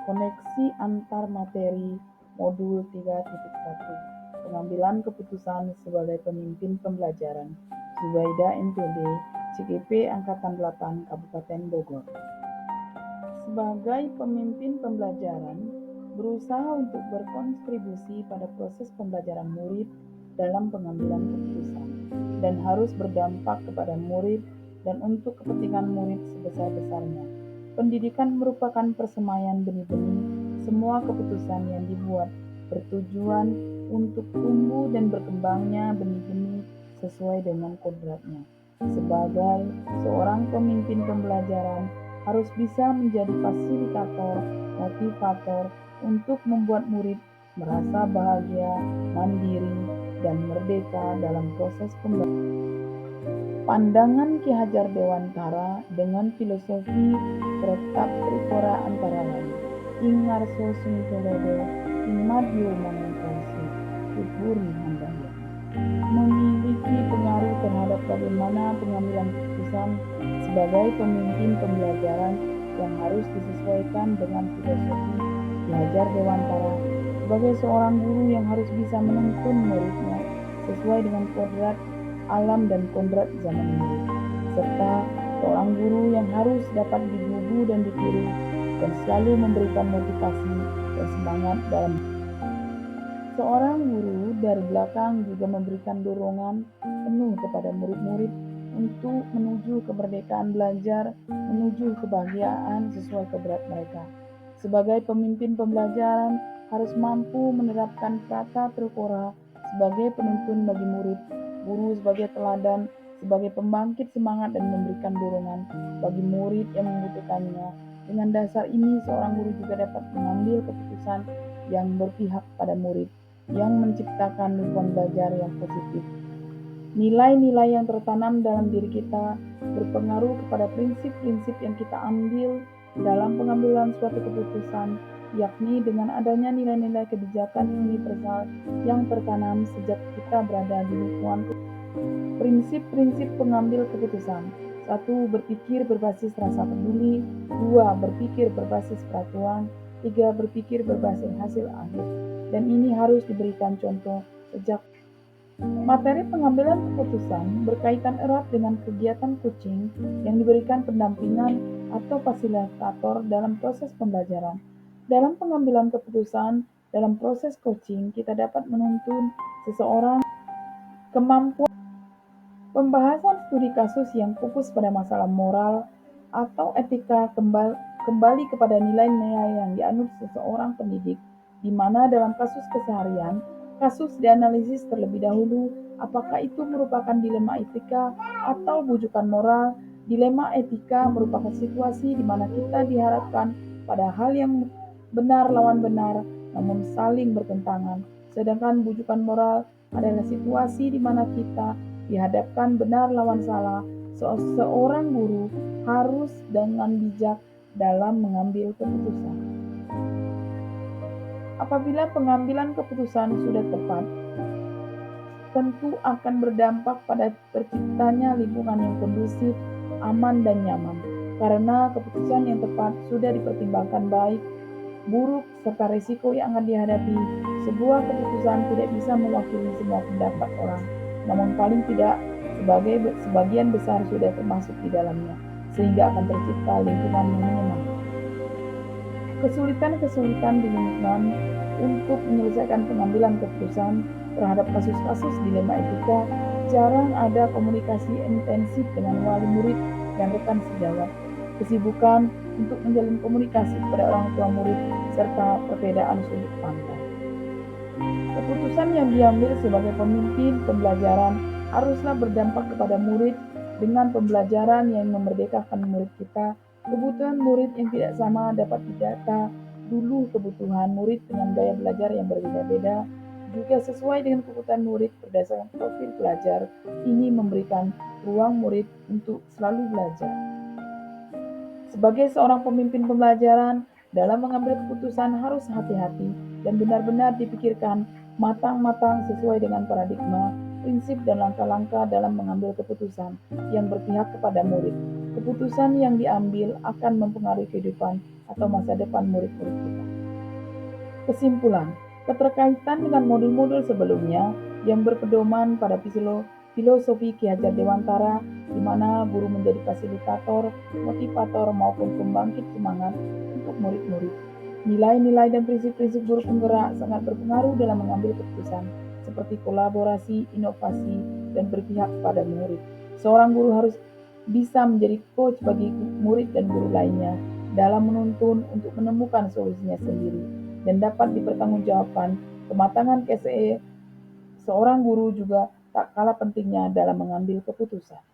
Koneksi antar materi modul 3.1. Pengambilan keputusan sebagai pemimpin pembelajaran. Zubaida MPD, CGP Angkatan 8 Kabupaten Bogor. Sebagai pemimpin pembelajaran, berusaha untuk berkontribusi pada proses pembelajaran murid dalam pengambilan keputusan dan harus berdampak kepada murid dan untuk kepentingan murid sebesar-besarnya. Pendidikan merupakan persemaian benih-benih semua keputusan yang dibuat bertujuan untuk tumbuh dan berkembangnya benih-benih sesuai dengan kodratnya. Sebagai seorang pemimpin pembelajaran, harus bisa menjadi fasilitator, motivator untuk membuat murid merasa bahagia, mandiri, dan merdeka dalam proses pembelajaran. Pandangan Ki Hajar Dewantara dengan filosofi Protap Trikora antara lain. Ing ngarso sumitoledo, ing madyo manungkasi, Puri Handaya. Memiliki pengaruh terhadap bagaimana pengambilan keputusan sebagai pemimpin pembelajaran yang harus disesuaikan dengan filosofi Ki Hajar Dewantara sebagai seorang guru yang harus bisa menuntun muridnya sesuai dengan kodrat alam dan kodrat zaman ini, serta seorang guru yang harus dapat digugu dan ditiru dan selalu memberikan motivasi dan semangat dalam. Seorang guru dari belakang juga memberikan dorongan penuh kepada murid-murid untuk menuju kemerdekaan belajar, menuju kebahagiaan sesuai kodrat mereka. Sebagai pemimpin pembelajaran, harus mampu menerapkan kata trikora sebagai penuntun bagi murid, guru sebagai teladan, sebagai pembangkit semangat dan memberikan dorongan bagi murid yang membutuhkannya. Dengan dasar ini, seorang guru juga dapat mengambil keputusan yang berpihak pada murid, yang menciptakan lingkungan belajar yang positif. Nilai-nilai yang tertanam dalam diri kita berpengaruh kepada prinsip-prinsip yang kita ambil dalam pengambilan suatu keputusan, yakni dengan adanya nilai-nilai kebijakan universal yang tertanam sejak kita berada di lingkungan. Prinsip-prinsip pengambil keputusan. 1. Berpikir berbasis rasa peduli. 2. Berpikir berbasis peraturan. 3. Berpikir berbasis hasil akhir. Dan ini harus diberikan contoh sejak. Materi pengambilan keputusan berkaitan erat dengan kegiatan coaching yang diberikan pendampingan atau fasilitator dalam proses pembelajaran. Dalam pengambilan keputusan, dalam proses coaching, kita dapat menuntun seseorang kemampuan pembahasan studi kasus yang fokus pada masalah moral atau etika kembali kepada nilai-nilai yang dianut seseorang pendidik, di mana dalam kasus keseharian, kasus dianalisis terlebih dahulu apakah itu merupakan dilema etika atau bujukan moral. Dilema etika merupakan situasi di mana kita diharapkan pada hal yang benar lawan benar, namun saling bertentangan. Sedangkan bujukan moral adalah situasi di mana kita dihadapkan benar lawan salah. Seorang guru harus dengan bijak dalam mengambil keputusan. Apabila pengambilan keputusan sudah tepat, tentu akan berdampak pada terciptanya lingkungan yang kondusif, aman, dan nyaman. Karena keputusan yang tepat sudah dipertimbangkan baik, buruk, serta risiko yang akan dihadapi. Sebuah keputusan tidak bisa mewakili semua pendapat orang, namun paling tidak sebagian besar sudah termasuk di dalamnya, sehingga akan tercipta lingkungan yang nyaman. Kesulitan-kesulitan di lingkungan untuk menyelesaikan pengambilan keputusan terhadap kasus-kasus dilema etika, jarang ada komunikasi intensif dengan wali murid dan rekan sejawat, kesibukan untuk menjalin komunikasi kepada orang tua murid, serta perbedaan sudut pandang. Keputusan yang diambil sebagai pemimpin pembelajaran haruslah berdampak kepada murid dengan pembelajaran yang memerdekakan murid kita. Kebutuhan murid yang tidak sama dapat didata dulu. Kebutuhan murid dengan gaya belajar yang berbeda-beda juga sesuai dengan kebutuhan murid berdasarkan profil belajar. Ini memberikan ruang murid untuk selalu belajar. Sebagai seorang pemimpin pembelajaran, dalam mengambil keputusan harus hati-hati dan benar-benar dipikirkan matang-matang sesuai dengan paradigma, prinsip dan langkah-langkah dalam mengambil keputusan yang berpihak kepada murid. Keputusan yang diambil akan mempengaruhi kehidupan atau masa depan murid-murid kita. Kesimpulan, keterkaitan dengan modul-modul sebelumnya yang berpedoman pada filosofi Ki Hajar Dewantara, di mana guru menjadi fasilitator, motivator, maupun pembangkit semangat untuk murid-murid. Nilai-nilai dan prinsip-prinsip guru penggerak sangat berpengaruh dalam mengambil keputusan, seperti kolaborasi, inovasi, dan berpihak pada murid. Seorang guru harus bisa menjadi coach bagi murid dan guru lainnya dalam menuntun untuk menemukan solusinya sendiri dan dapat dipertanggungjawabkan. Kematangan KSE seorang guru juga tak kalah pentingnya dalam mengambil keputusan.